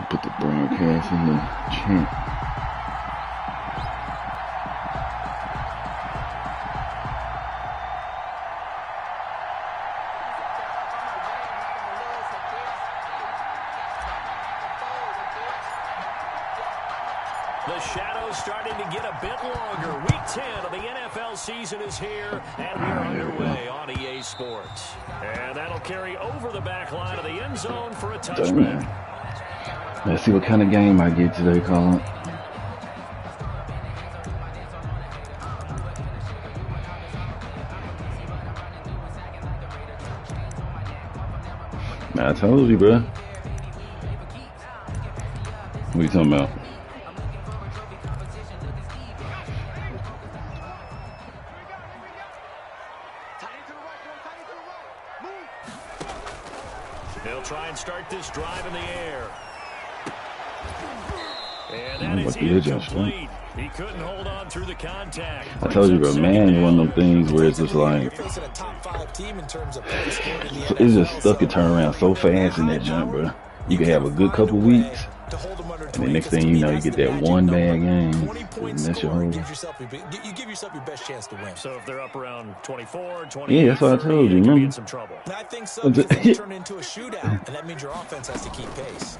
Put the broadcast in the chat. The shadow's starting to get a bit longer. Week 10 of the NFL season is here, and we're underway on EA Sports. And that'll carry over the back line of the end zone for a touchback. Let's see what kind of game I get today, Colin. I told you, bro. What are you talking about? They'll try and start this drive in the air. And that is incomplete. He couldn't hold on through the contact. I told you, bro, man, one of them things where it's just like, it's just stuff can turn around so fast in that jump, bro. You can have a good couple weeks, and the next thing you know, you get that one bad game, and that's your whole. You give yourself your best chance to win. So if they're up around 24, 20, yeah, that's what I told you, be in remember? some trouble. And I think so, because they turn into a shootout, and that means your offense has to keep pace.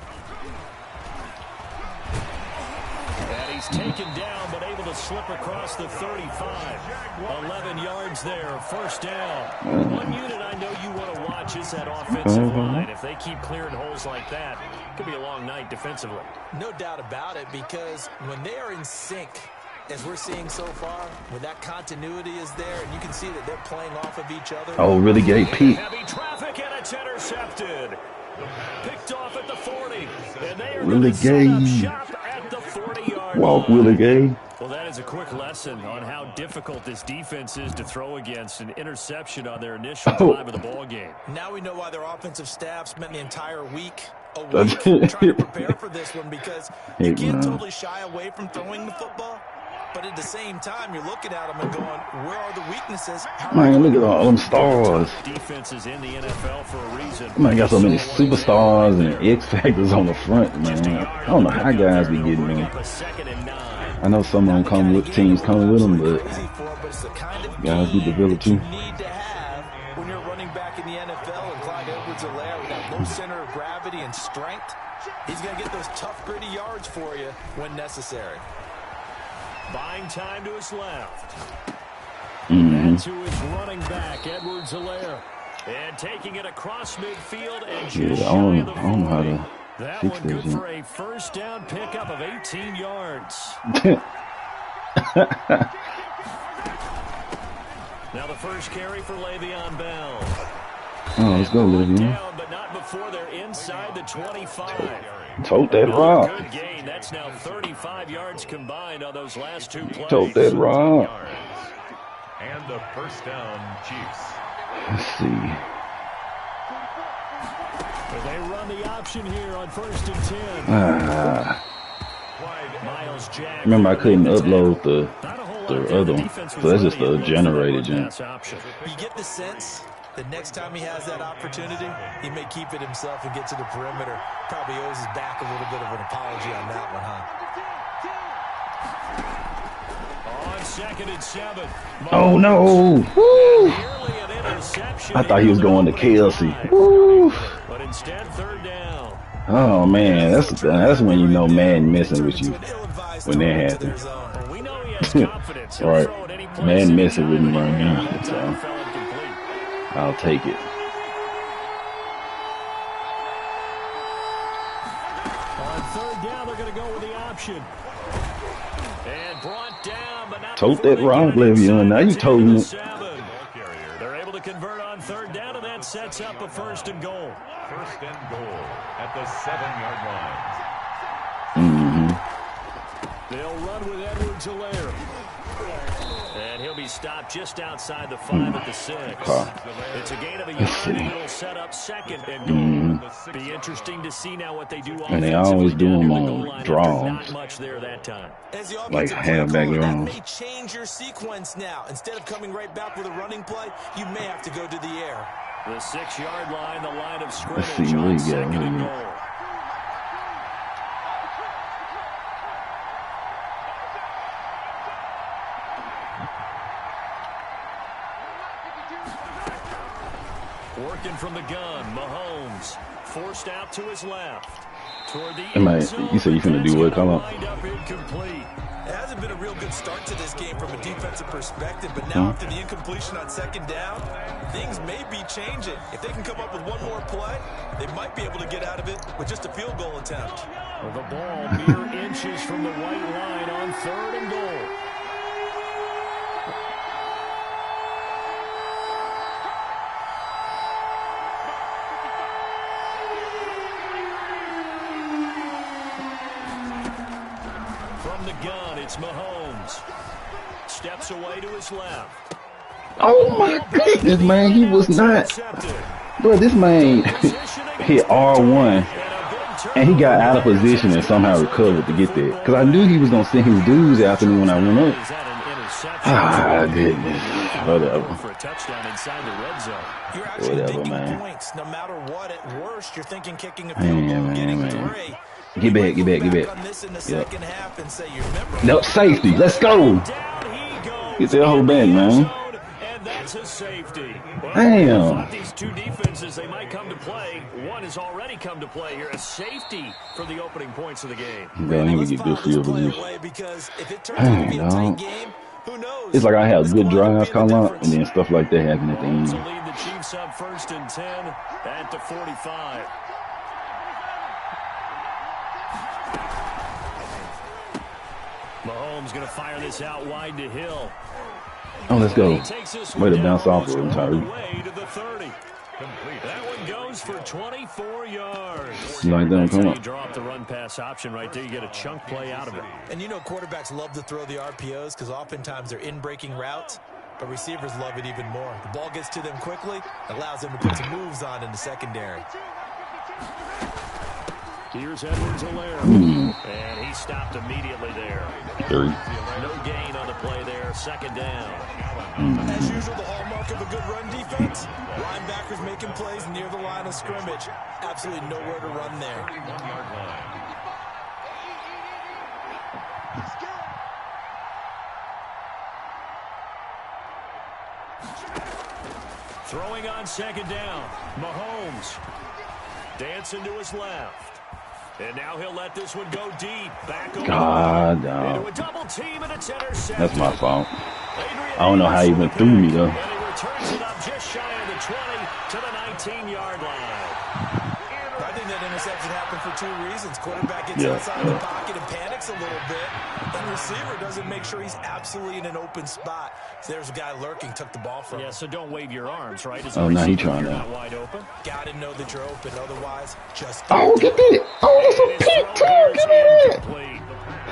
And he's taken down, but able to slip across the 35. 11 yards there, first down. One unit I know you want to watch is that offensive line. If they keep clearing holes like that, it could be a long night defensively. No doubt about it, because when they are in sync, as we're seeing so far, when that continuity is there, and you can see that they're playing off of each other. Oh, really great peak. Heavy traffic, and it's intercepted. Picked off at the 40. And they are Willie Gay. at the 40-yard Walk, line. Willie Gay. Well, that is a quick lesson on how difficult this defense is to throw against. An interception on their initial drive of the ball game. Now we know why their offensive staff spent the entire week trying to prepare for this one, because you can't totally shy away from throwing the football. But at the same time, you're looking at them and going, where are the weaknesses? Man, look at all them stars. Defenses in the NFL for a reason. Man, got so many superstars and X factors on the front, man. I don't know how guys be getting them. I know some of them come with teams coming with them, but guys be developed too. You need to have when you're running back in the NFL, and Clyde Edwards-Helaire with that low center of gravity and strength, he's going to get those tough, gritty yards for you when necessary. Buying time to his left. That's who is running back, Edwards-Helaire. And taking it across midfield and just shy of the 40. That one good for a first down pickup of 18 yards. Now the first carry for Le'Veon Bell. Oh, let's go, Le'Veon. Down, but not before they're inside the 25. Tote that rock. Good gain. That's now 35 yards combined on those last two plays. Tote that rock. And the first down, Chiefs. Let's see. They run the option here on 1st and 10. Miles Jack. Remember, I couldn't upload the other one, so that's just a generated jump. You get the sense that next time he has that opportunity, he may keep it himself and get to the perimeter. Probably owes his back a little bit of an apology on that one, huh? On 2nd and 7. Oh, no. Woo. I thought he was going to Kelsey. Woo. But instead, 3rd down. Oh, man. That's when you know man messing with you. When that happens. We know he has confidence. Right. Man messing with me right now. So I'll take it. On 3rd down, they're going to go with the option. And brought down, but not Tote that rock, Le'Veon. Now you told me. They're able to convert on 3rd down, and that sets up a 1st and goal. 1st and goal at the 7-yard line. They'll run with Edwards-Helaire. And he'll be stopped just outside the 5 at the 6. It's a gain of a yard, and it'll set up 2nd and goal. Be interesting to see now what they do. And they always do them on draws. Not much there that time. Like halfback draws. May change your sequence now. Instead of coming right back with a running play, you may have to go to the air. The 6-yard line, the line of scrimmage Let's see what on he got. 2nd and goal. Working from the gun, Mahomes forced out to his left. Toward the you say you finna do what? Come on. It hasn't been a real good start to this game from a defensive perspective, but now after the incompletion on second down, things may be changing. If they can come up with one more play, they might be able to get out of it with just a field goal attempt. Well, the ball mere inches from the white line on 3rd and goal. From the gun, it's Mahomes. Steps away to his left. Oh my goodness, man. He was not. Bro, this man hit R1 and he got out of position and somehow recovered to get there. Because I knew he was going to send his dudes after me when I went up. Ah, goodness. Whatever. Whatever, man. No matter what, at worst, you're thinking kicking a field goal and getting 3. Get back. Yep. Nope, safety. Let's go. Get that whole back, man. And that's a safety. Damn. These two defenses, they might come to play. One has already come to play here. A safety for the opening points of the game. Man, he would get good field position. It's like I have good drives come out, and then stuff like that happen at the end. Lead the Chiefs up 1st and 10 at the 45. Mahomes going to fire this out wide to Hill. Oh, let's go. Way to bounce off of him, Tyreek. That one goes for 24 yards. You like that? Come on. You draw up the run pass option right there. You get a chunk play out of it. And you know quarterbacks love to throw the RPOs because oftentimes they're in-breaking routes, but receivers love it even more. The ball gets to them quickly, allows them to put some moves on in the secondary. Here's Edwards-Helaire. And he stopped immediately there. 3. No gain on the play there. 2nd down. As usual, the hallmark of a good run defense. Linebackers making plays near the line of scrimmage. Absolutely nowhere to run there. Throwing on 2nd down. Mahomes dancing to his left. And now he'll let this one go deep. Back over God, no. into a double team, and it's intercepted. That's my fault. I don't know how he went through me, though. And he returns it up just shy of the 20 to the 19-yard line. I think that interception happened for 2 reasons. Quarterback gets outside the pocket and panics a little bit. And receiver doesn't make sure he's absolutely in an open spot. So there's a guy lurking, took the ball from him. Yeah, so don't wave your arms, right? Oh, now he's trying to. Wide open. Got to know that you're open. Otherwise, just... Oh, get it. Oh, that's a pick, too. Get it.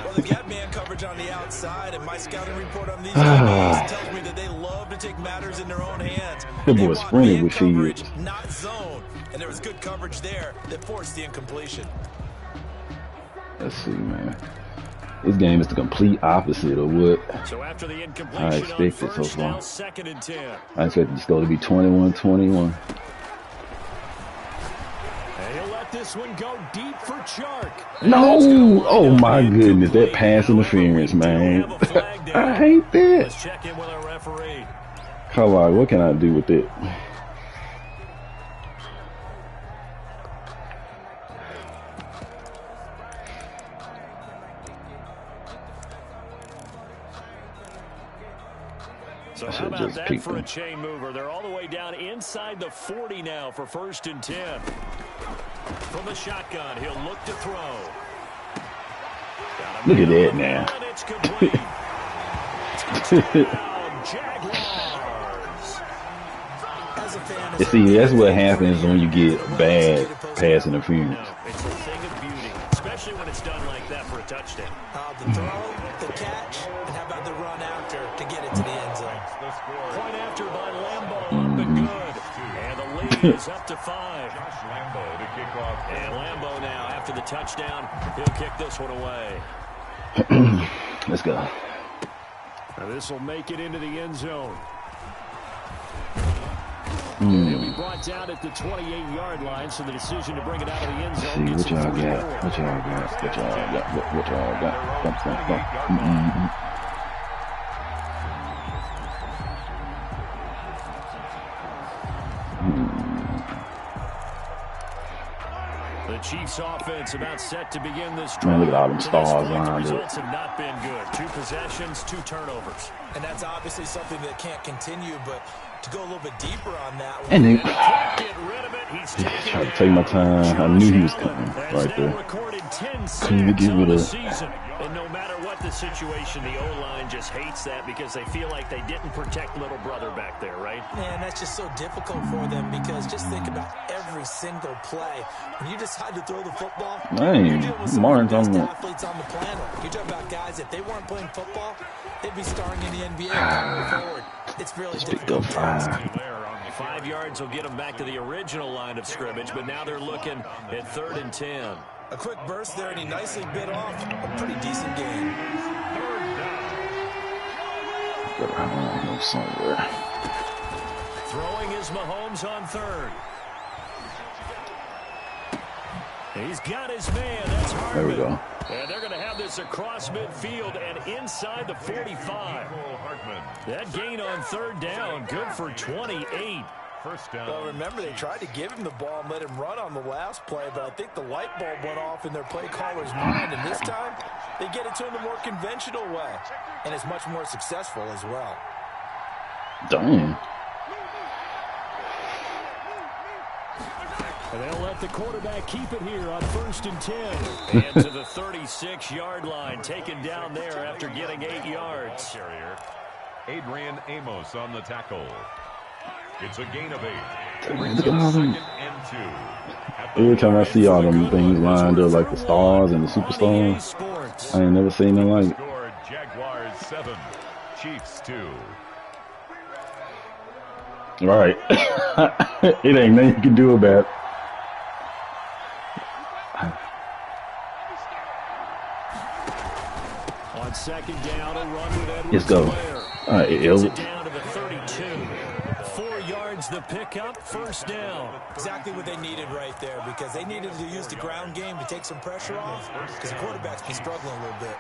Well, they've got man coverage on the outside, and my scouting report on these guys tells me that they love to take matters in their own hands. The boy's sprinting with coverage, not zone. And there was good coverage there that forced the incompletion. Let's see, man. This game is the complete opposite of what I expected so far. I expected the score to be 21-21. He'll let this one go deep for Chark. No! Oh my goodness, that pass interference, man. I hate that. Let's check in with our referee. Come on, what can I do with it? So how about that for a chain mover? They're all the way down inside the 40 now for 1st and 10. From the shotgun, he'll look to throw. Look at that now. It's complete. Jaguars. You see, that's what happens when you get bad pass interference. It's a thing of beauty, especially when it's done like that for a touchdown. The throw, the catch, and how about the run after to get it to the end zone? Point after by Lambeau up and good. And the lead is up to 5. And Lambeau now, after the touchdown, he'll kick this one away. Let's go. Now this will make it into the end zone. He'll be brought down at the 28-yard line, so the decision to bring it out of the end zone. Let's see, what y'all got? What y'all got? What y'all got? What y'all got? Chiefs offense about set to begin this drive. Man, look at all them stars The lined results have not been good. 2 possessions, 2 turnovers. And that's obviously something that can't continue, but to go a little bit deeper on that one. And then, Get rid of it. He's trying to take my time. I knew he was coming right there. Couldn't get rid of it. And no matter what the situation, the O-line just hates that because they feel like they didn't protect little brother back there, right? Man, that's just so difficult for them because just think about every single play. When you decide to throw the football, Man, Martin's on the athletes on the planet. You're talking about guys, if they weren't playing football, they'd be starring in the NBA going forward. It's really difficult. 5 yards will get them back to the original line of scrimmage, but now they're looking at 3rd and 10. A quick burst there, and he nicely bit off a pretty decent gain. Somewhere. Throwing is Mahomes on 3rd. He's got his man. That's Hartman. There we go. And they're going to have this across midfield and inside the 45. That gain on 3rd down, good for 28. First down. Well, remember, they tried to give him the ball and let him run on the last play, but I think the light bulb went off in their play caller's mind, and this time they get it to him the more conventional way, and it's much more successful as well. Damn. And they'll let the quarterback keep it here on 1st and 10. And to the 36-yard line, taken down there after getting 8 yards. Adrian Amos on the tackle. It's a gain of 8. Look at all them. Every time I see all them things lined up like the stars and the superstars, I ain't never seen nothing like it. Jaguars 7, Chiefs 2. Right. It ain't nothing you can do about it. On 2nd down, a run with Edwards. Let's go. All right, it down to the 32. 4 yards the pickup, 1st down. Exactly what they needed right there because they needed to use the ground game to take some pressure off because the quarterback's been struggling a little bit.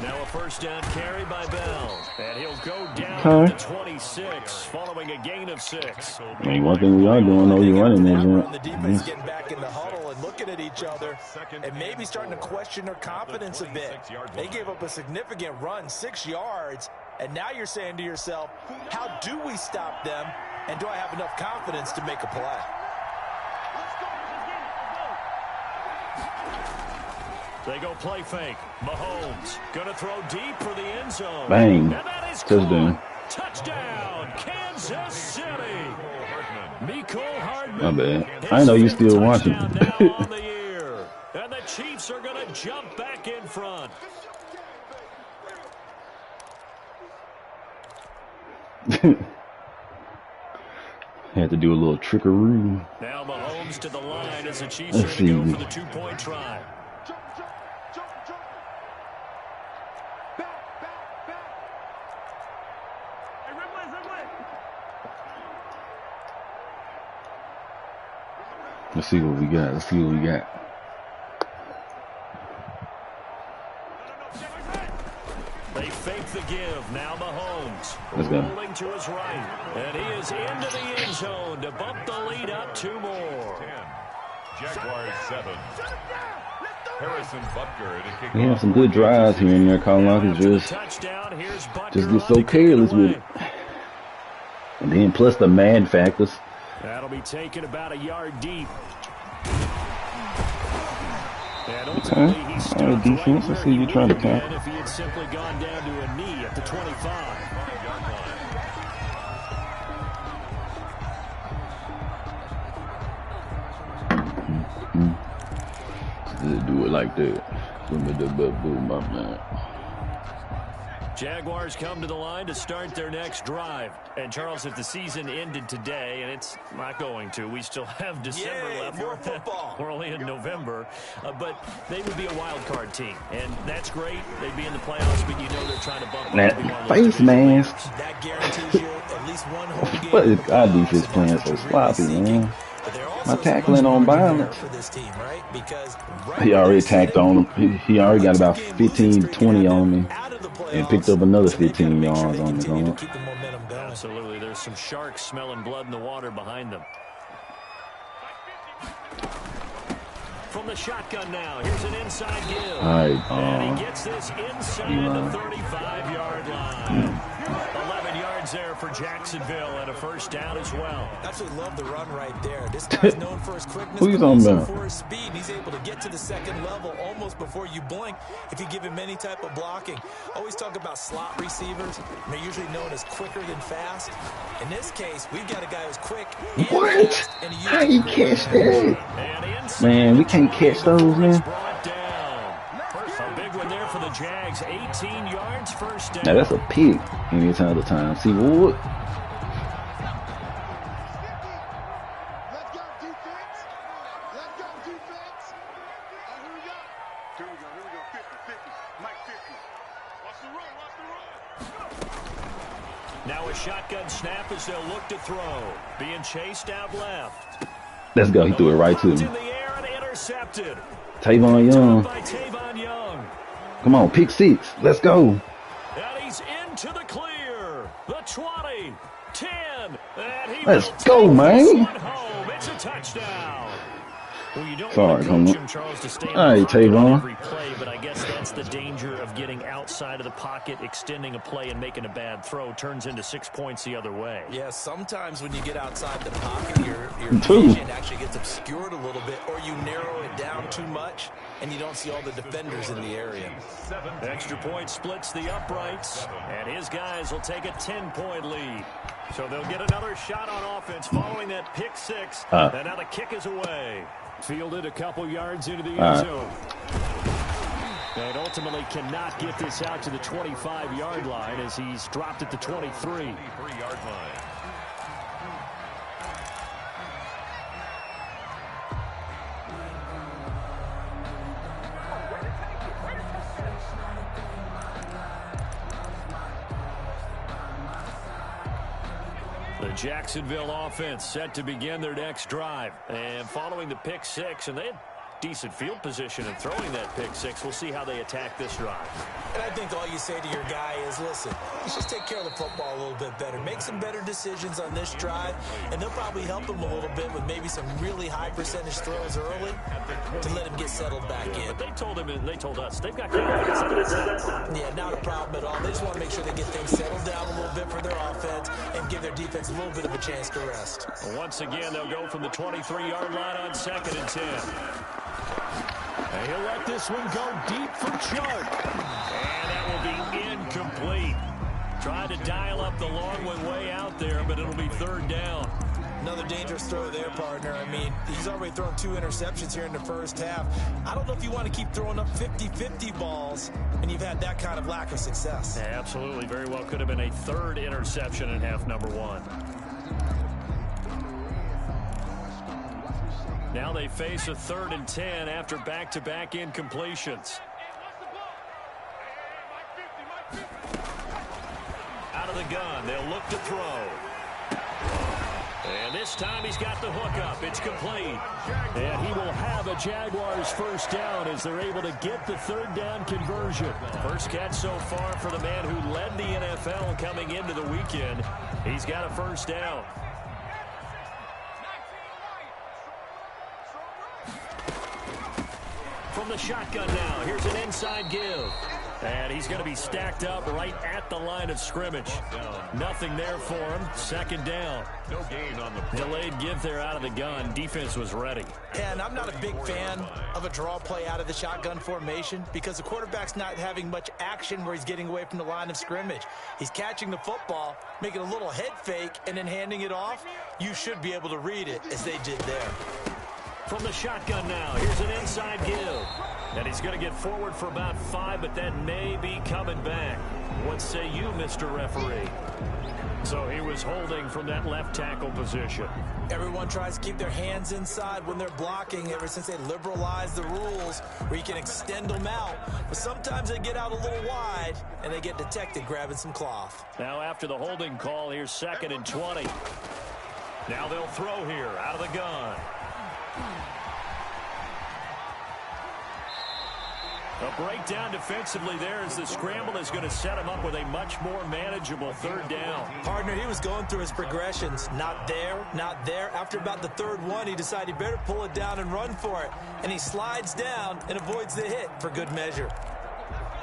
Now a 1st down carry by Bell. And he'll go down to 26 following a gain of 6. I mean, one thing we are doing, though, you're running there, man. The defense getting back in the huddle and looking at each other and maybe starting to question their confidence a bit. They gave up a significant run, 6 yards, and now you're saying to yourself, how do we stop them, and do I have enough confidence to make a play? They go play fake. Mahomes going to throw deep for the end zone. Bang. Touchdown. Touchdown, Kansas City. Mecole Hardman. My bad. I know you still watching. Now on the year. And the Chiefs are going to jump back in front. Had to do a little trickery. Now Mahomes to the line as the Chiefs are going to go for the 2-point try. Let's see what we got. Let's see what we got. They fake the give. Now Mahomes. Let's go. Rolling to his right. And he is into the end zone to bump the lead up 2 more. 10. Jaguars 7. Harrison Butker to kick. We have some good drives here and there. Colin just get so careless with it. And then plus the man factors. That'll be taken about a yard deep. And ultimately, he stood right, defense. right I see you trying to tackle. if he had simply gone down to a knee at the 25. Do it like that. Boom, my man. Jaguars come to the line to start their next drive. And, Charles, if the season ended today, and it's not going to, we still have December left. More football. We're only in November. But they would be a wild card team. And that's great. They'd be in the playoffs, but you know they're trying to bump that face mask. That guarantees you at least one home game. But our defense playing so sloppy, man. My tackling on violence. He already tacked on him. He already got about 15 to 20 on me. And picked up another 15 yards on me. Absolutely. There's some sharks smelling blood in the water behind them. From the shotgun now, here's an inside give. And he gets this inside the 35-yard line. 11 yards there for Jacksonville and a first down as well. Absolutely love the run right there. This guy's known for his quickness, but also for his speed. He's able to get to the second level almost before you blink if you give him any type of blocking. Always talk about slot receivers. They're usually known as quicker than fast. In this case, we've got a guy who's quick and fast. And how you catch that? Man, we can't catch those, man. A big one there for the Jags. 18 yards, first down. Now that's a pick any other time. See what? Let's go defense. Let's go defense. Here we go. Here we go. 50. Mike 50. Watch the run. Now a shotgun snap as they'll look to throw. Being chased out left. Let's go. He threw it right to me. In the air and intercepted. Tavon Young. By Tavon Young. Come on, pick 6. Let's go. And he's into the clear. The 20, 10. And he Let's go, man. Home. It's a touchdown. Well, you don't Sorry, want to coach him, Charles, to stay on every play, but I guess that's the danger of getting outside of the pocket, extending a play, and making a bad throw. Turns into 6 points the other way. Yeah, sometimes when you get outside the pocket, your vision actually gets obscured a little bit, or you narrow it down too much, and you don't see all the defenders in the area. Extra point splits the uprights, and his guys will take a 10-point lead. So they'll get another shot on offense following that pick 6, and now the kick is away. Fielded a couple yards into the end zone. And ultimately cannot get this out to the 25-yard line as he's dropped at the 23. 23-yard line. The Jacksonville offense set to begin their next drive. And following the pick 6, and they had decent field position in throwing that pick 6. We'll see how they attack this drive. And I think all you say to your guy is, listen, let's just take care of the football a little bit better. Make some better decisions on this drive, and they'll probably help him a little bit with maybe some really high percentage throws early to let him get settled back in. But they told us, they've got confidence. Yeah, not a problem at all. They just want to make sure they get things settled down a little bit for their offense and give their defense a little bit of a chance to rest. Once again, they'll go from the 23-yard line on 2nd and 10. And he'll let this one go deep for Chark. And that will be incomplete. Trying to dial up the long one way out there, but it'll be 3rd down. Another dangerous throw there, partner. I mean, he's already thrown 2 interceptions here in the first half. I don't know if you want to keep throwing up 50-50 balls, and you've had that kind of lack of success. Yeah, absolutely. Very well could have been a 3rd interception in half number 1. Now they face a 3rd and 10 after back-to-back incompletions. Out of the gun, they'll look to throw. And this time he's got the hook up. It's complete. And he will have a Jaguars first down as they're able to get the 3rd down conversion. First catch so far for the man who led the NFL coming into the weekend. He's got a first down. From the shotgun now, here's an inside give. And he's going to be stacked up right at the line of scrimmage. Nothing there for him. 2nd down. No gain on the delayed give there out of the gun. Defense was ready. And I'm not a big fan of a draw play out of the shotgun formation because the quarterback's not having much action where he's getting away from the line of scrimmage. He's catching the football, making a little head fake, and then handing it off. You should be able to read it as they did there. From the shotgun now, here's an inside give. And he's going to get forward for about 5, but that may be coming back. What say you, Mr. Referee? So he was holding from that left tackle position. Everyone tries to keep their hands inside when they're blocking ever since they liberalized the rules where you can extend them out. But sometimes they get out a little wide, and they get detected grabbing some cloth. Now after the holding call, here's 2nd and 20. Now they'll throw here out of the gun. A breakdown defensively there as the scramble is going to set him up with a much more manageable third down. Partner, he was going through his progressions. Not there, not there. After about the third one, he decided he better pull it down and run for it. And he slides down and avoids the hit for good measure.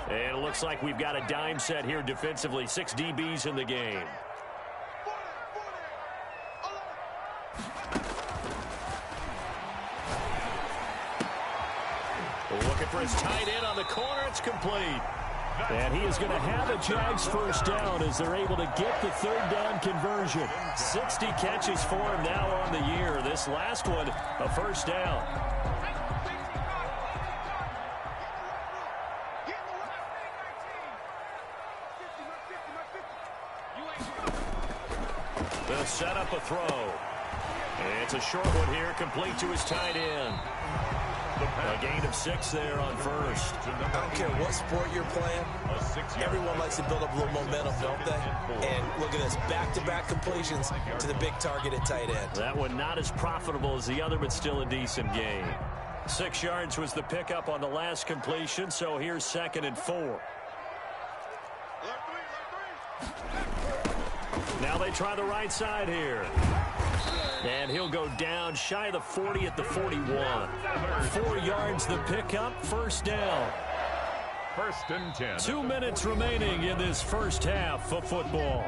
And it looks like we've got a dime set here defensively. 6 DBs in the game. Looking for his tight end on the corner. It's complete. And he is going to have a Jags first down as they're able to get the third down conversion. 60 catches for him now on the year. This last one, a first down. They'll set up a throw. It's a short one here, complete to his tight end. A gain of 6 there on first. I don't care what sport you're playing. Everyone likes to build up a little momentum, don't they? And look at this, back-to-back completions to the big target at tight end. That one not as profitable as the other, but still a decent gain. 6 yards was the pickup on the last completion, so here's 2nd and 4. Now they try the right side here. And he'll go down shy of the 40 at the 41. 4 yards the pickup, first down. 1st and 10. 2 minutes remaining in this first half of football.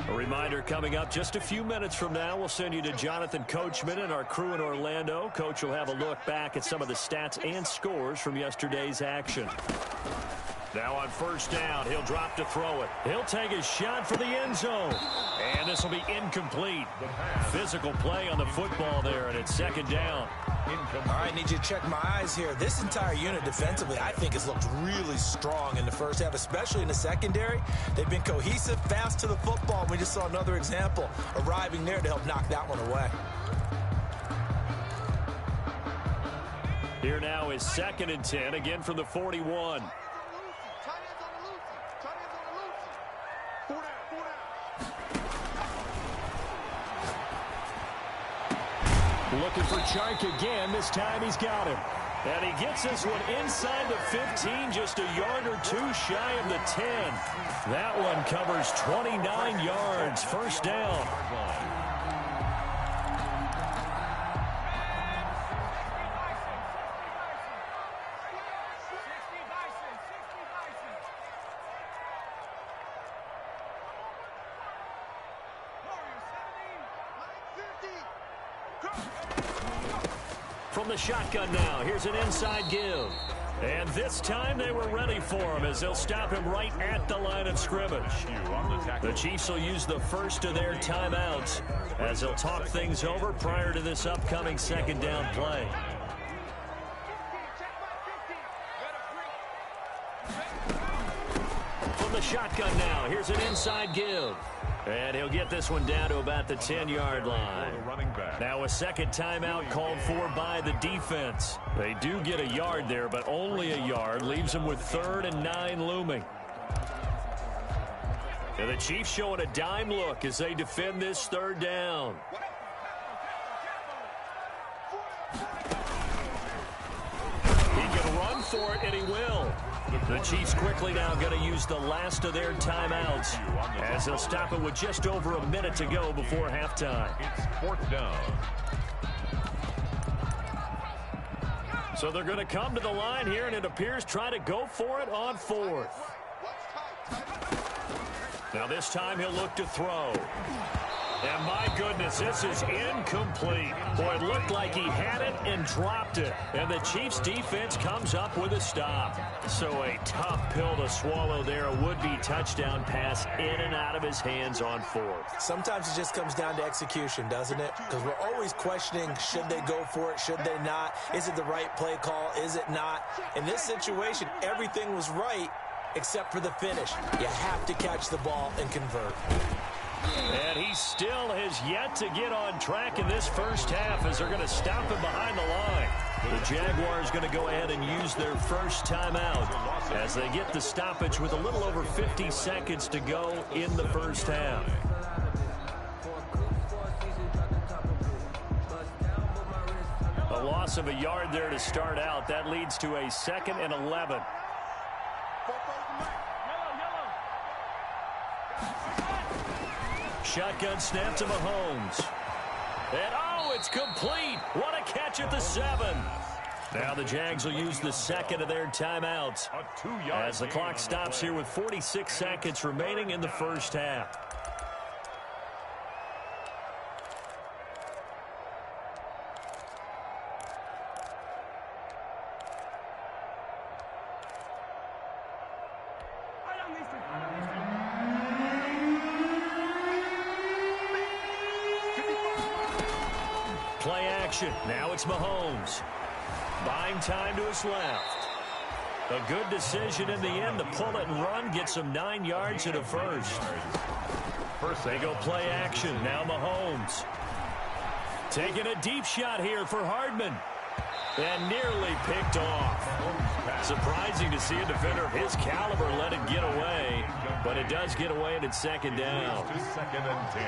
A reminder coming up just a few minutes from now, we'll send you to Jonathan Coachman and our crew in Orlando. Coach will have a look back at some of the stats and scores from yesterday's action. Now on first down, he'll drop to throw it. He'll take his shot for the end zone. And this will be incomplete. Physical play on the football there, and it's 2nd down. All right, need you to check my eyes here. This entire unit defensively, I think, has looked really strong in the first half, especially in the secondary. They've been cohesive, fast to the football. We just saw another example arriving there to help knock that one away. Here now is 2nd and 10, again from the 41. Looking for Chark again. This time he's got him. And he gets this one inside the 15, just a yard or 2 shy of the 10. That one covers 29 yards. First down. From the shotgun now, here's an inside give. And this time they were ready for him as they'll stop him right at the line of scrimmage. The Chiefs will use the first of their timeouts as they'll talk things over prior to this upcoming 2nd down play. From the shotgun now, here's an inside give. And he'll get this one down to about the 10-yard line. Now a 2nd timeout called for by the defense. They do get a yard there, but only a yard. Leaves them with 3rd and 9 looming. And the Chiefs showing a dime look as they defend this 3rd down. He can run for it, and he will. The Chiefs quickly now going to use the last of their timeouts as they'll stop it with just over a minute to go before halftime. It's 4th down. So they're going to come to the line here, and it appears try to go for it on 4th. Now this time he'll look to throw. And my goodness, this is incomplete. Boy, it looked like he had it and dropped it. And the Chiefs defense comes up with a stop. So a tough pill to swallow there. A would-be touchdown pass in and out of his hands on 4th. Sometimes it just comes down to execution, doesn't it? Because we're always questioning, should they go for it, should they not? Is it the right play call, is it not? In this situation, everything was right except for the finish. You have to catch the ball and convert. And he still has yet to get on track in this first half as they're going to stop him behind the line. The Jaguars going to go ahead and use their first timeout as they get the stoppage with a little over 50 seconds to go in the first half. A loss of a yard there to start out. That leads to a 2nd and 11. Shotgun snap to Mahomes. And, oh, it's complete. What a catch at the 7. Now the Jags will use the 2nd of their timeouts as the clock stops here with 46 seconds remaining in the first half. Play action. Now it's Mahomes. Buying time to his left. A good decision in the end to pull it and run. Gets him 9 yards and a first. They go play action. Now Mahomes. Taking a deep shot here for Hardman. And nearly picked off. Surprising to see a defender of his caliber let it get away. But it does get away and it's 2nd down. 2nd and 10.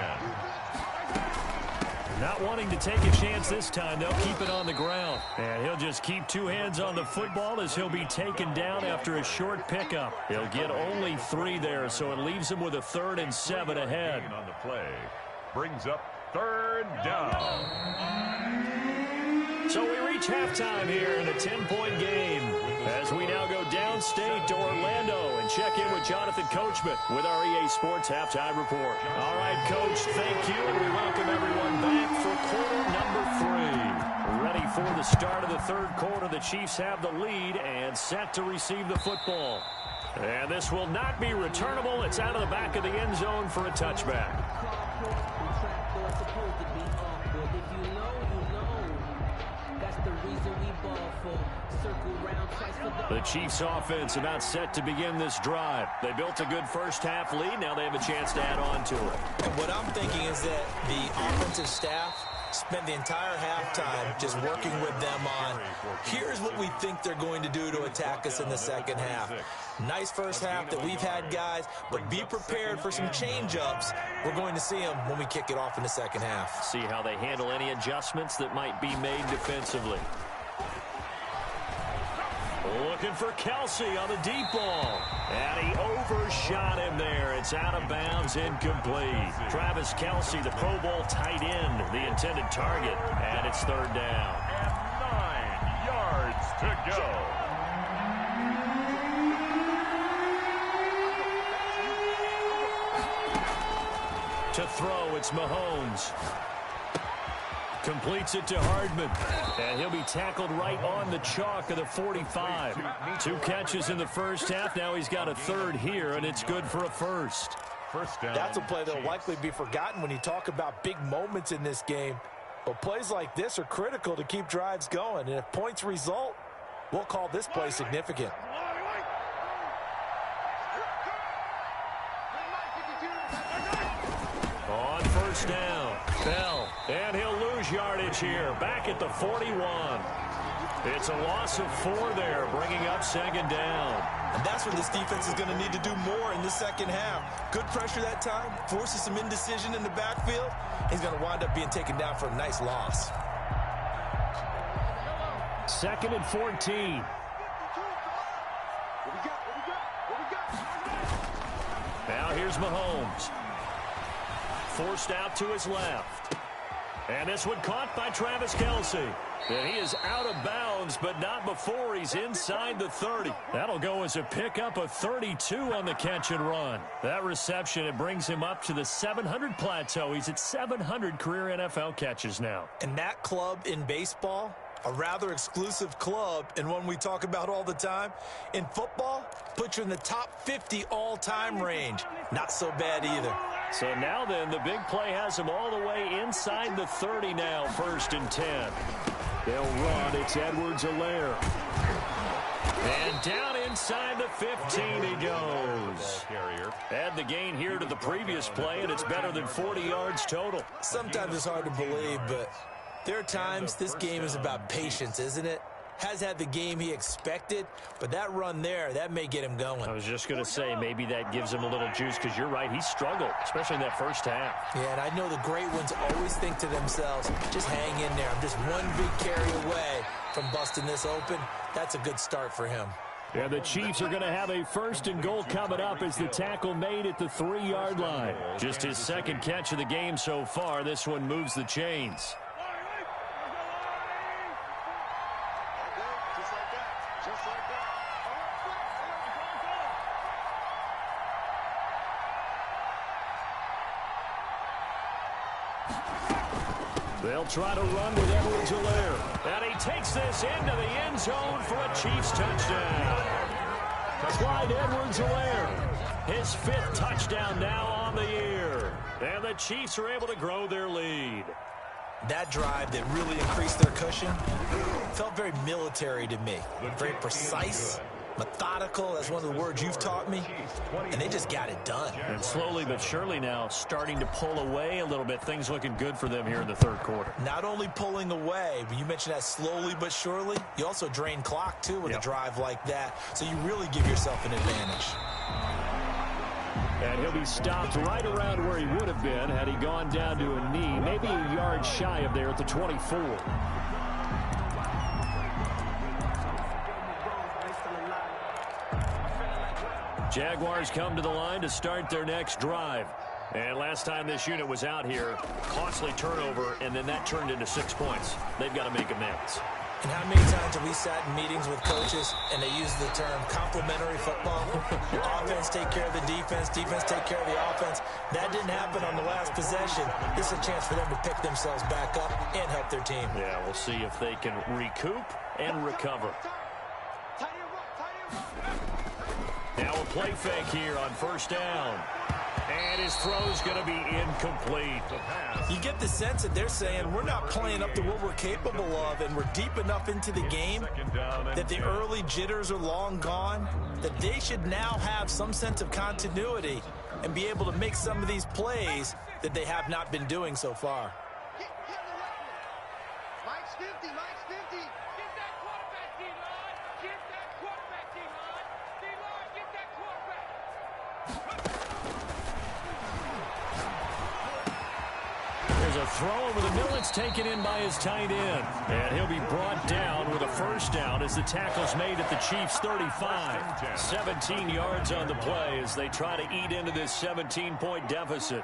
Not wanting to take a chance this time, they'll keep it on the ground. And he'll just keep 2 hands on the football as he'll be taken down after a short pickup. He'll get only 3 there, so it leaves him with a 3rd and 7 ahead. On the play. Brings up 3rd down. So we reach halftime here in a 10-point game as we now go downstate to Orlando and check in with Jonathan Coachman with our EA Sports Halftime Report. All right, Coach, thank you, and we welcome everyone back for quarter number 3. Ready for the start of the 3rd quarter. The Chiefs have the lead and set to receive the football. And this will not be returnable. It's out of the back of the end zone for a touchback. The Chiefs offense about set to begin this drive. They built a good first half lead. Now they have a chance to add on to it. And what I'm thinking is that the offensive staff spent the entire halftime just working with them on, here's what we think they're going to do to attack us in the second half. Nice first half that we've had, guys, but be prepared for some change-ups. We're going to see them when we kick it off in the second half. See how they handle any adjustments that might be made defensively. Looking for Kelsey on the deep ball. And he overshot him there. It's out of bounds, incomplete. Travis Kelsey, the Pro Bowl tight end, the intended target. And it's 3rd down. And 9 yards to go. To throw, it's Mahomes. Completes it to Hardman. And he'll be tackled right on the chalk of the 45. 2 catches in the first half. Now he's got a 3rd here, and it's good for a first. First down. That's a play that will likely be forgotten when you talk about big moments in this game. But plays like this are critical to keep drives going. And if points result, we'll call this play significant. On first down, Bell. And he'll lose yardage here, back at the 41. It's a loss of 4 there, bringing up 2nd down. And that's when this defense is going to need to do more in the second half. Good pressure that time, forces some indecision in the backfield. He's going to wind up being taken down for a nice loss. 2nd and 14. Now here's Mahomes. Forced out to his left. And this one caught by Travis Kelsey. And he is out of bounds, but not before he's inside the 30. That'll go as a pickup of 32 on the catch and run. That reception, it brings him up to the 700 plateau. He's at 700 career NFL catches now. And that club in baseball, a rather exclusive club and one we talk about all the time. In football, puts you in the top 50 all-time range. Not so bad either. So now then, the big play has him all the way inside the 30 now, 1st and 10. They'll run. It's Edwards-Helaire. And down inside the 15 he goes. Add the gain here to the previous play, and it's better than 40 yards total. Sometimes it's hard to believe, but there are times this game is about patience, isn't it? has had the game he expected, but that run there, that may get him going. I was just going to say, maybe that gives him a little juice, because you're right, he struggled, especially in that first half. Yeah, and I know the great ones always think to themselves, just hang in there. I'm just one big carry away from busting this open. That's a good start for him. Yeah, the Chiefs are going to have a 1st and goal coming up as the tackle made at the 3-yard line. Just his second catch of the game so far. This one moves the chains. They'll try to run with Edwards-Helaire. And he takes this into the end zone for a Chiefs touchdown. Clyde Edwards-Helaire, his 5th touchdown now on the year. And the Chiefs are able to grow their lead. That drive that really increased their cushion felt very military to me. Very precise, methodical. That's one of the words you've taught me. And they just got it done. And slowly but surely now starting to pull away a little bit. Things looking good for them here in the 3rd quarter. Not only pulling away, but you mentioned that slowly but surely. You also drain clock, too, with a drive like that. So you really give yourself an advantage. And he'll be stopped right around where he would have been had he gone down to a knee, maybe a yard shy of there at the 24. Jaguars come to the line to start their next drive. And last time this unit was out here, costly turnover, and then that turned into 6 points. They've got to make amends. And how many times have we sat in meetings with coaches and they use the term complementary football? Offense take care of the defense, defense take care of the offense. That didn't happen on the last possession. This is a chance for them to pick themselves back up and help their team. Yeah, we'll see if they can recoup and recover. Now a play fake here on 1st down. And his throw's going to be incomplete. You get the sense that they're saying we're not playing up to what we're capable of, and we're deep enough into the game that the early jitters are long gone, that they should now have some sense of continuity and be able to make some of these plays that they have not been doing so far. Mike's 50, Mike's 50. Get that quarterback, D-line. Get that quarterback, D-line. D-line, get that quarterback. There's a throw over the middle. It's taken in by his tight end. And he'll be brought down with a 1st down as the tackle's made at the Chiefs' 35. 17 yards on the play as they try to eat into this 17-point deficit.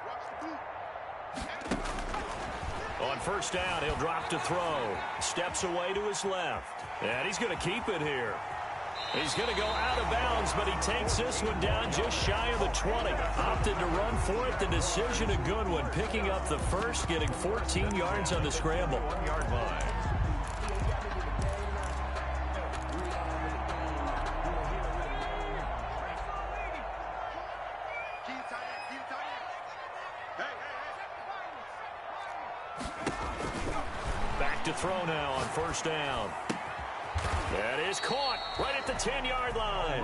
On 1st down, he'll drop to throw. Steps away to his left. And he's going to keep it here. He's going to go out of bounds, but he takes this one down just shy of the 20. Opted to run for it. The decision a good one. Picking up the 1st, getting 14 yards on the scramble. 1-yard line. Back to throw now on 1st down. That is caught right at the 10-yard line.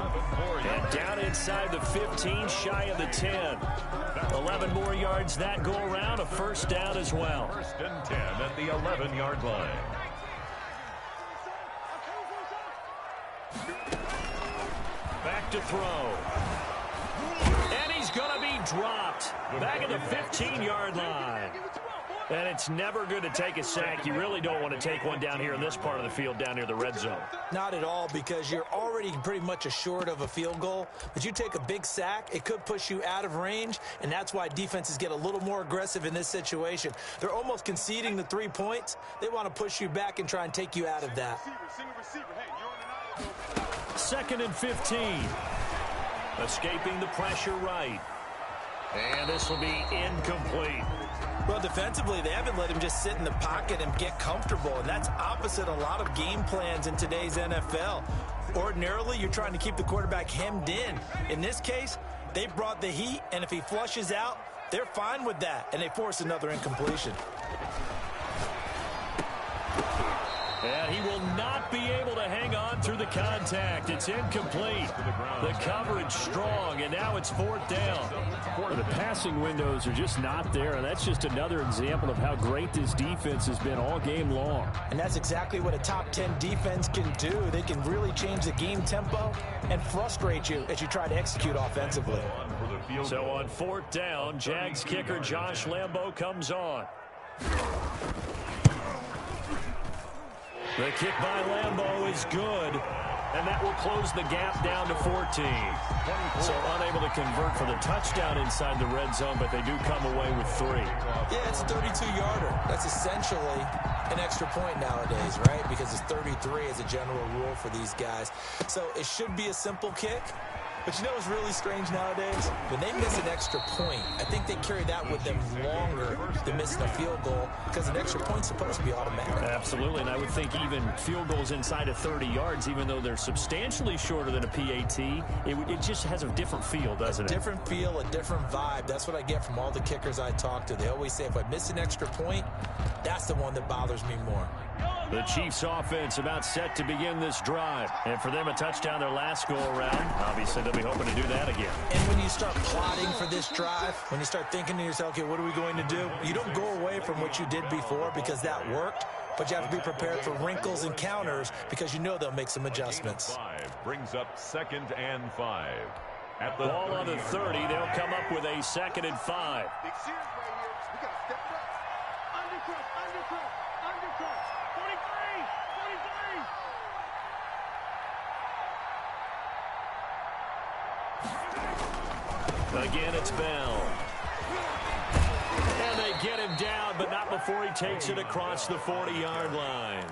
And down inside the 15, shy of the 10. 11 more yards that go around, a 1st down as well. 1st and 10 at the 11-yard line. Back to throw. And he's going to be dropped. Back at the 15-yard line. And it's never good to take a sack. You really don't want to take one down here in this part of the field, down near the red zone. Not at all, because you're already pretty much assured of a field goal. But you take a big sack, it could push you out of range, and that's why defenses get a little more aggressive in this situation. They're almost conceding the 3 points. They want to push you back and try and take you out of that. 2nd and 15. Escaping the pressure right. And this will be incomplete. Well, defensively, they haven't let him just sit in the pocket and get comfortable, and that's opposite a lot of game plans in today's NFL. Ordinarily, you're trying to keep the quarterback hemmed in. In this case, they brought the heat, and if he flushes out, they're fine with that, and they force another incompletion. And he will not be able to hang on through the contact. It's incomplete. The coverage strong, and now it's 4th down. The passing windows are just not there, and that's just another example of how great this defense has been all game long. And that's exactly what a top 10 defense can do. They can really change the game tempo and frustrate you as you try to execute offensively. So on 4th down, Jags kicker Josh Lambo comes on. The kick by Lambo is good, and that will close the gap down to 14. So unable to convert for the touchdown inside the red zone, but they do come away with 3. Yeah, it's a 32-yarder. That's essentially an extra point nowadays, right? Because it's 33 as a general rule for these guys. So it should be a simple kick. But you know what's really strange nowadays? When they miss an extra point, I think they carry that with them longer than missing a field goal because an extra point's supposed to be automatic. Absolutely, and I would think even field goals inside of 30 yards, even though they're substantially shorter than a PAT, it just has a different feel, doesn't it? A different feel, a different vibe. That's what I get from all the kickers I talk to. They always say if I miss an extra point, that's the one that bothers me more. The Chiefs offense about set to begin this drive. And for them, a touchdown their last go-around. Obviously, they'll be hoping to do that again. And when you start plotting for this drive, when you start thinking to yourself, okay, what are we going to do? You don't go away from what you did before because that worked, but you have to be prepared for wrinkles and counters because you know they'll make some adjustments. Brings up 2nd and 5. At the ball on the 30, they'll come up with a 2nd and 5. Big series right here. We got to step it up. Undercut, undercut, undercut. 43, 43. Again, it's Bell. And they get him down, but not before he takes it across the 40-yard line.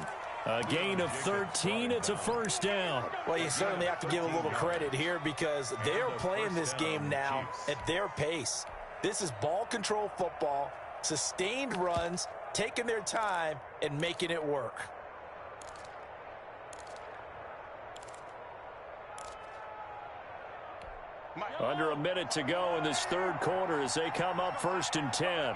A gain of 13. It's a 1st down. Well, you certainly have to give a little credit here because they're playing this game now at their pace. This is ball control football, sustained runs, taking their time, and making it work. Under a minute to go in this 3rd quarter as they come up 1st and 10.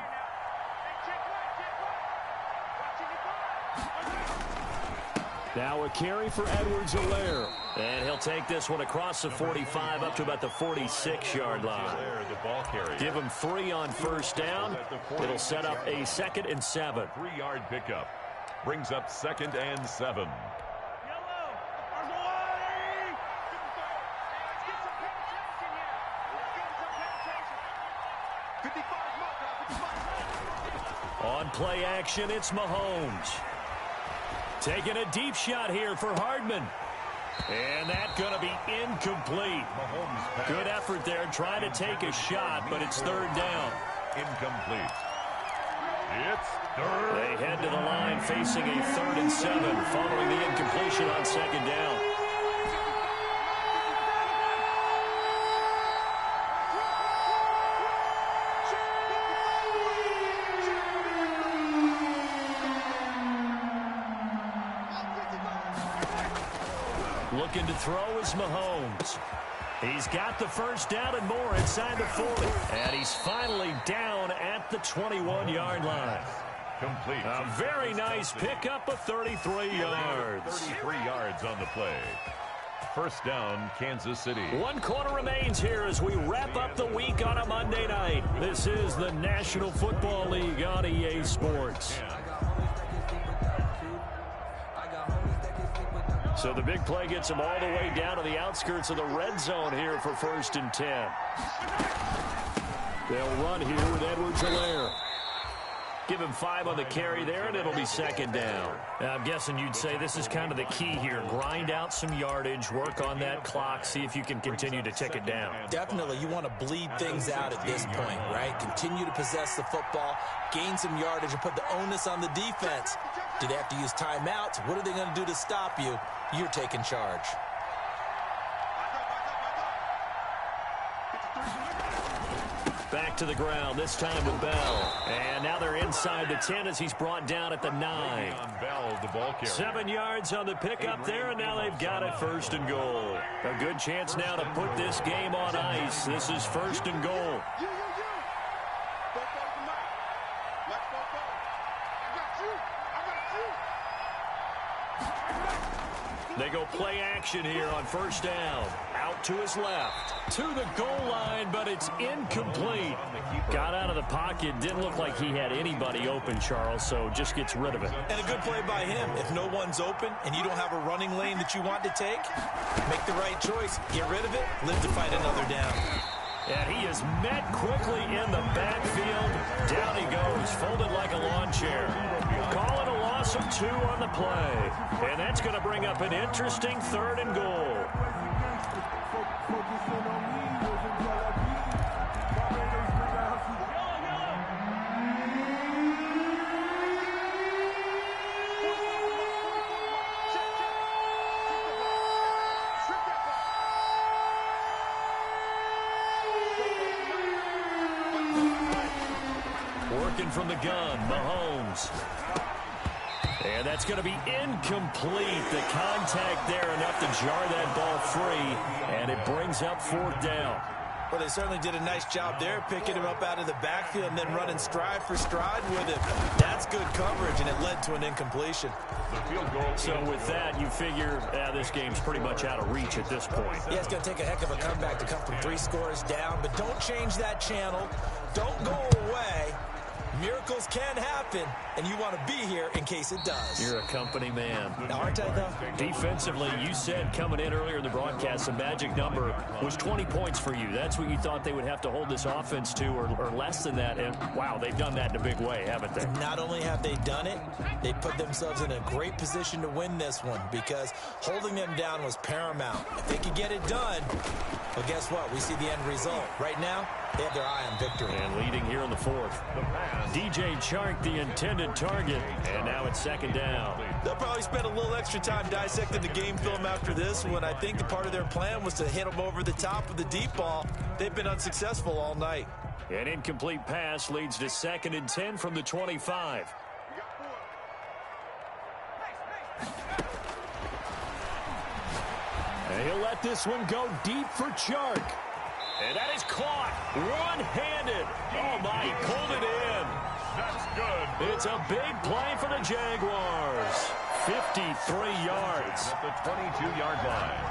Now a carry for Edwards-Helaire. And he'll take this one across the 45 up to about the 46-yard line. Give him 3 on 1st down. It'll set up a 2nd and 7. 3-yard pickup. Brings up 2nd and 7. On play action, it's Mahomes. Taking a deep shot here for Hardman. And that's going to be incomplete. Good effort there, trying to take a shot, but it's 3rd down. Incomplete. It's 3rd. They head to the line facing a 3rd and 7 following the incompletion on 2nd down. Looking to throw is Mahomes. He's got the 1st down and more inside the 40. And he's finally down at the 21-yard line. Complete. A very nice pickup of 33 yards. 33 yards on the play. 1st down, Kansas City. 1 quarter remains here as we wrap up the week on a Monday night. This is the National Football League on EA Sports. So the big play gets him all the way down to the outskirts of the red zone here for 1st and 10. They'll run here with Edwards-Helaire. Give him 5 on the carry there, and it'll be 2nd down. Now, I'm guessing you'd say this is kind of the key here. Grind out some yardage, work on that clock, see if you can continue to tick it down. Definitely, you want to bleed things out at this point, right? Continue to possess the football, gain some yardage, and put the onus on the defense. Do they have to use timeouts? What are they going to do to stop you? You're taking charge. Back to the ground, this time with Bell. And now they're inside the 10 as he's brought down at the 9. Bell, the ball carrier. 7 yards on the pickup there, and now they've got it 1st and goal. A good chance now to put this game on ice. This is 1st and goal. They go play action here on first down. Out to his left. To the goal line, but it's incomplete. Got out of the pocket. Didn't look like he had anybody open, Charles, so just gets rid of it. And a good play by him. If no one's open and you don't have a running lane that you want to take, make the right choice. Get rid of it. Live to fight another down. And he is met quickly in the backfield. Down he goes, folded like a lawn chair. Call it a loss of 2 on the play. And that's going to bring up an interesting 3rd and goal. Working from the gun, Mahomes. And that's going to be incomplete. The contact there enough to jar that ball free, and it brings up 4th down. Well, they certainly did a nice job there, picking him up out of the backfield and then running stride for stride with him. That's good coverage, and it led to an incompletion. So with that, you figure this game's pretty much out of reach at this point. Yeah, it's going to take a heck of a comeback to come from 3 scores down, but don't change that channel. Don't go away. Miracles can happen, and you want to be here in case it does. You're a company man. Aren't I, though? Defensively, you said coming in earlier in the broadcast, the magic number was 20 points for you. That's what you thought they would have to hold this offense to, or less than that. And, wow, they've done that in a big way, haven't they? Not only have they done it, they put themselves in a great position to win this one because holding them down was paramount. If they could get it done, well, guess what? We see the end result. Right now, they have their eye on victory. And leading here in the 4th. DJ Chark, the intended target, and now it's 2nd down. They'll probably spend a little extra time dissecting the game film after this one. I think the part of their plan was to hit them over the top of the deep ball. They've been unsuccessful all night. An incomplete pass leads to 2nd and 10 from the 25. And he'll let this one go deep for Chark. And that is caught one-handed. Oh, my, he pulled it in. That's good. It's a big play for the Jaguars. 53 yards. At the 22-yard line.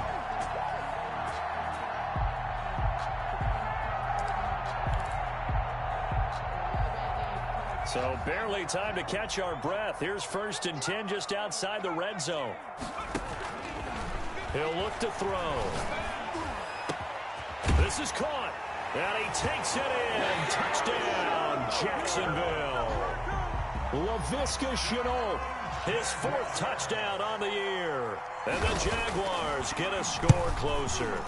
So barely time to catch our breath. Here's 1st and 10 just outside the red zone. He'll look to throw. This is caught, and he takes it in. Touchdown, Jacksonville. Laviska Shenault, his 4th touchdown on the year. And the Jaguars get a score closer.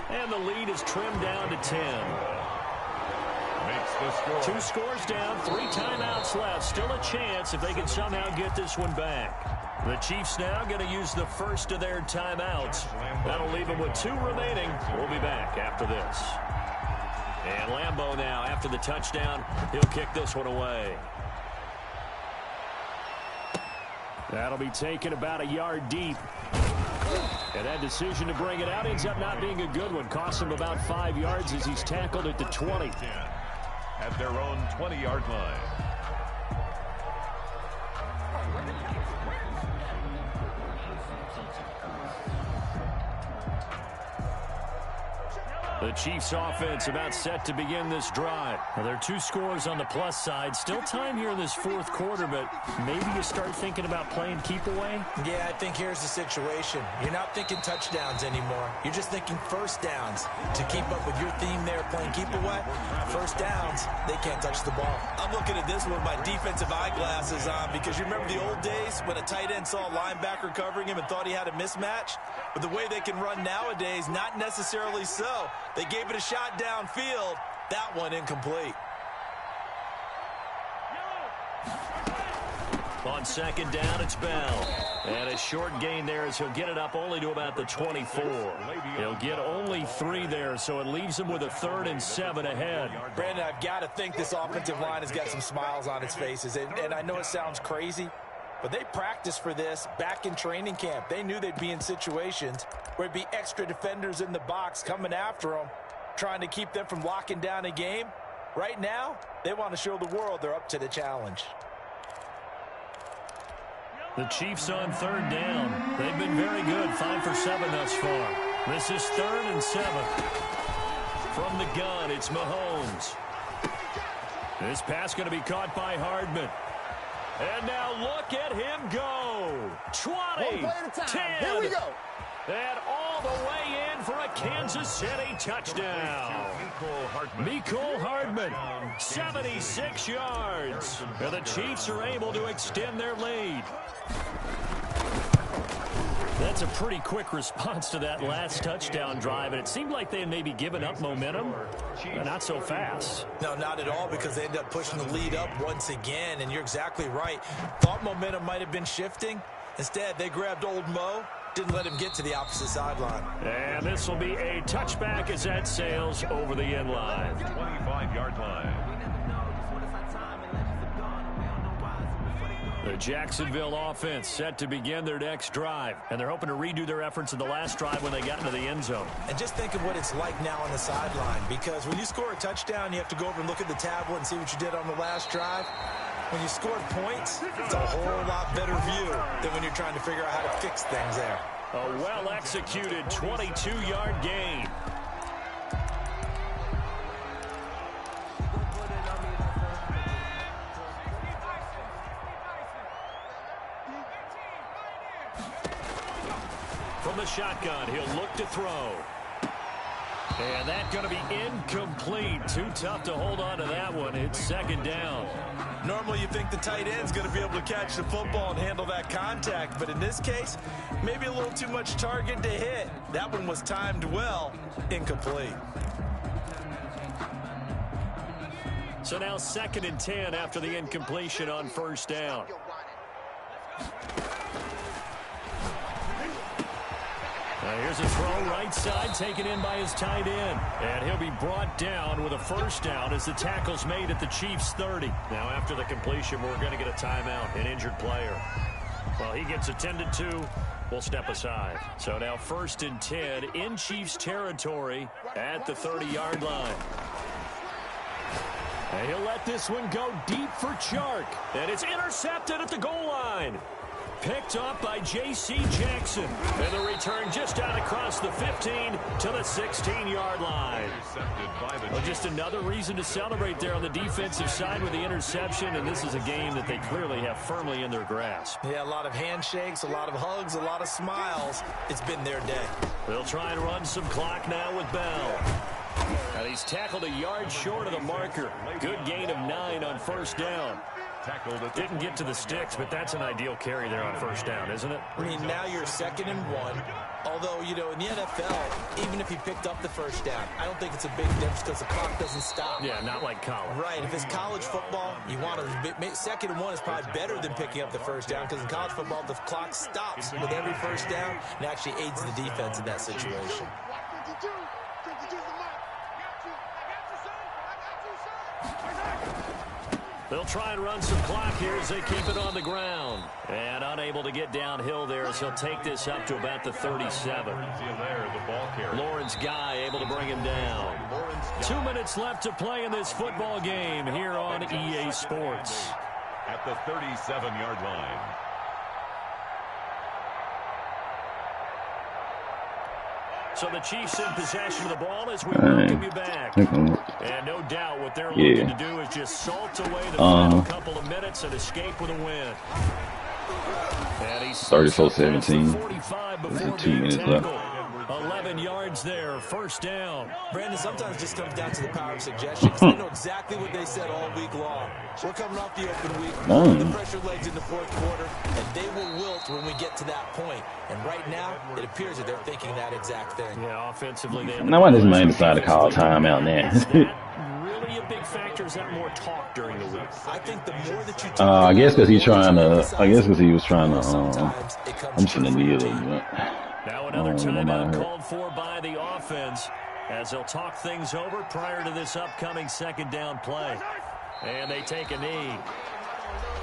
And the lead is trimmed down to 10. Makes the score. 2 scores down, 3 timeouts left. Still a chance if they can somehow get this one back. The Chiefs now going to use the first of their timeouts. That'll leave them with 2 remaining. We'll be back after this. And Lambeau now, after the touchdown, he'll kick this one away. That'll be taken about a yard deep. And that decision to bring it out ends up not being a good one. Costs him about 5 yards as he's tackled at the 20. At their own 20-yard line. The Chiefs offense about set to begin this drive. Well, there are 2 scores on the plus side. Still time here in this 4th quarter, but maybe you start thinking about playing keep away? Yeah, I think here's the situation. You're not thinking touchdowns anymore. You're just thinking first downs. To keep up with your theme there, playing keep away, first downs, they can't touch the ball. I'm looking at this with my defensive eyeglasses on because you remember the old days when a tight end saw a linebacker covering him and thought he had a mismatch? But the way they can run nowadays, not necessarily so. They gave it a shot downfield. That one incomplete. On 2nd down, it's Bell. And a short gain there as he'll get it up only to about the 24. He'll get only 3 there, so it leaves him with a 3rd and 7 ahead. Brandon, I've got to think this offensive line has got some smiles on its faces. And I know it sounds crazy, but they practiced for this back in training camp. They knew they'd be in situations where it'd be extra defenders in the box coming after them, trying to keep them from locking down a game. Right now, they want to show the world they're up to the challenge. The Chiefs on third down. They've been very good, 5 for 7 thus far. This is 3rd and 7. From the gun, it's Mahomes. This pass going to be caught by Hardman. And now look at him go. 20, 10. Here we go. And all the way in for a Kansas City touchdown. Mecole Hardman, 76 yards. And the Chiefs are able to extend their lead. That's a pretty quick response to that last touchdown drive, and it seemed like they had maybe given up momentum, but not so fast. No, not at all, because they ended up pushing the lead up once again, and you're exactly right. Thought momentum might have been shifting. Instead, they grabbed old Mo, didn't let him get to the opposite sideline. And this will be a touchback as that sails over the end line. 25-yard line. The Jacksonville offense set to begin their next drive, and they're hoping to redo their efforts in the last drive when they got into the end zone. And just think of what it's like now on the sideline, because when you score a touchdown, you have to go over and look at the tablet and see what you did on the last drive. When you score points, it's a whole lot better view than when you're trying to figure out how to fix things there. A well-executed 22-yard gain. From the shotgun, he'll look to throw. And that's going to be incomplete. Too tough to hold on to that one. It's 2nd down. Normally you think the tight end's going to be able to catch the football and handle that contact, but in this case, maybe a little too much target to hit. That one was timed well, incomplete. So now 2nd and 10 after the incompletion on 1st down. Here's a throw right side taken in by his tight end. And he'll be brought down with a 1st down as the tackle's made at the Chiefs' 30. Now after the completion, we're going to get a timeout, an injured player. Well, he gets attended to. We'll step aside. So now 1st and 10 in Chiefs territory at the 30-yard line. And he'll let this one go deep for Chark. And it's intercepted at the goal line. Picked up by J.C. Jackson. And the return just out across the 15 to the 16-yard line. Well, just another reason to celebrate there on the defensive side with the interception. And this is a game that they clearly have firmly in their grasp. Yeah, a lot of handshakes, a lot of hugs, a lot of smiles. It's been their day. They'll try and run some clock now with Bell. And he's tackled a yard short of the marker. Good gain of 9 on 1st down. Didn't get to the sticks, but that's an ideal carry there on 1st down, isn't it? I mean, now you're 2nd and 1. Although, you know, in the NFL, even if he picked up the 1st down, I don't think it's a big difference because the clock doesn't stop. Yeah, not like college. Right. If it's college football, you want to 2nd and 1 is probably better than picking up the 1st down because in college football, the clock stops with every 1st down and actually aids the defense in that situation. They'll try and run some clock here as they keep it on the ground. And unable to get downhill there as he'll take this up to about the 37. Lawrence Guy able to bring him down. 2 minutes left to play in this football game here on EA Sports. At the 37-yard line. So the Chiefs in possession of the ball as we welcome you back. And no doubt what they're looking to do is just salt away the final couple of minutes and escape with a win. And he's 34-17. There's 2 minutes left. 11 yards there, 1st down. Brandon, sometimes it just comes down to the power of suggestion. They know exactly what they said all week long. We're coming off the open week. The pressure legs in the 4th quarter, and they will wilt when we get to that point. And right now, it appears that they're thinking that exact thing. Yeah, offensively. Now, why does this man decide to call timeout now? Really a big factor? Is that more talk during the week? I think the more that you talk I guess because he's trying to. I guess because he was trying to. I'm just gonna deal with it. Now another timeout called for by the offense as they'll talk things over prior to this upcoming 2nd down play. And they take a knee.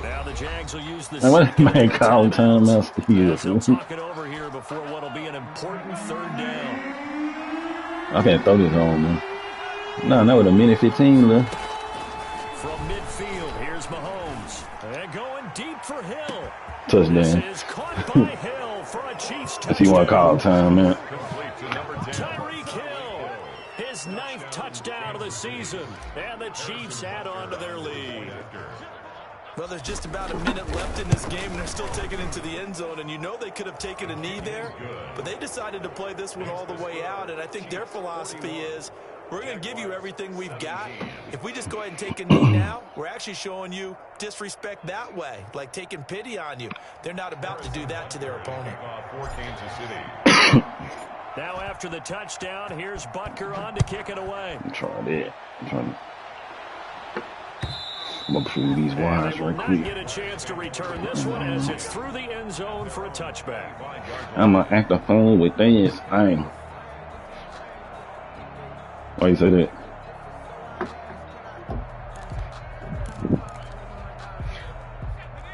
Now the Jags will use the what man call timeout still. They'll talk it over here before what will be an important 3rd down. I can't throw this on, man. No, with a minute 15 left. From midfield, here's Mahomes. And going deep for Hill. touchdown. If you want to call time, man. Tyreek Hill, his 9th touchdown of the season, and the Chiefs add on to their lead. Well, there's just about a minute left in this game, and they're still taking it into the end zone. And you know they could have taken a knee there, but they decided to play this one all the way out. And I think their philosophy is, we're going to give you everything we've got. If we just go ahead and take a knee now, we're actually showing you disrespect that way, like taking pity on you. They're not about to do that to their opponent. Now after the touchdown, here's Butker on to kick it away. I'm trying to look through these wires right quick. Get a chance to return this one as it's through the end zone for a touchback. I'm going to act a fool with this thing. Why you say that?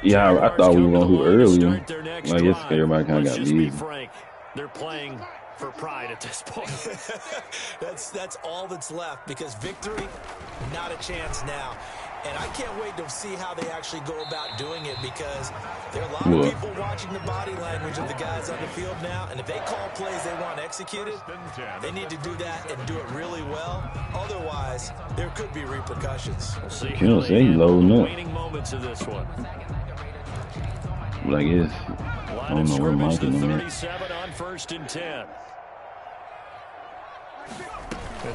Yeah, I thought we were going to hoop earlier. I guess everybody kind of got lead. They're playing for pride at this point. That's all that's left, because victory, not a chance now. And I can't wait to see how they actually go about doing it, because there are a lot of people watching the body language of the guys on the field now, and if they call plays they want executed, they need to do that and do it really well. Otherwise, there could be repercussions. We'll see how they handle the waning moments of this one. But I guess I don't know where Mike is. 37 on 1st and 10.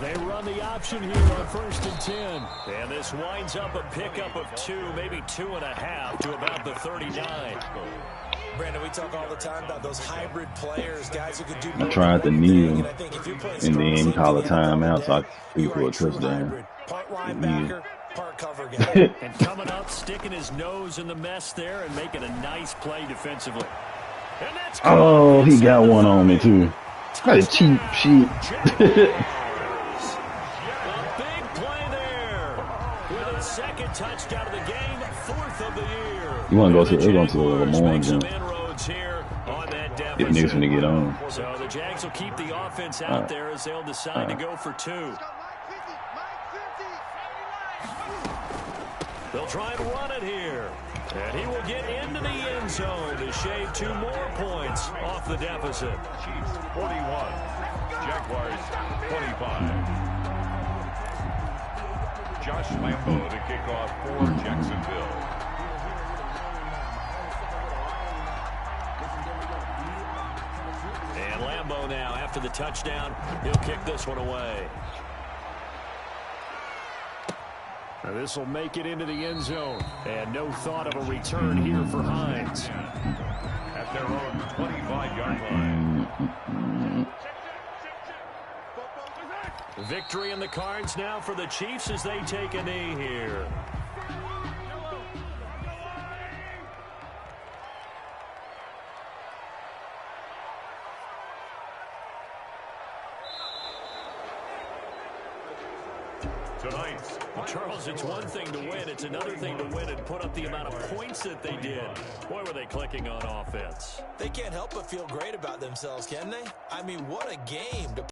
They run the option here on 1st and 10. And this winds up a pickup of 2, maybe 2.5 to about the 39. Brandon, we talk all the time about those hybrid players, guys who could do. I tried to kneel and then call a timeout so I could for a touchdown. Part linebacker, part cover guy. And coming up, sticking his nose in the mess there and making a nice play defensively. And that's he got one on me too. That's cheap shit. Touchdown of the game, 4th of the year. You want to go to the Lamar jump. If niggas finna get on. So the Jags will keep the offense out there as they'll decide to go for 2. They'll try and run it here. And he will get into the end zone to shave 2 more points off the deficit. Chiefs 41, Jaguars 25. Josh Lambo to kick off for Jacksonville. And Lambo now, after the touchdown, he'll kick this one away. Now this will make it into the end zone. And no thought of a return here for Hines. At their own 25-yard line. Victory in the cards now for the Chiefs as they take a knee here. Tonight, Charles, it's one thing to win. It's another thing to win and put up the amount of points that they did. Boy, were they clicking on offense. They can't help but feel great about themselves, can they? I mean, what a game to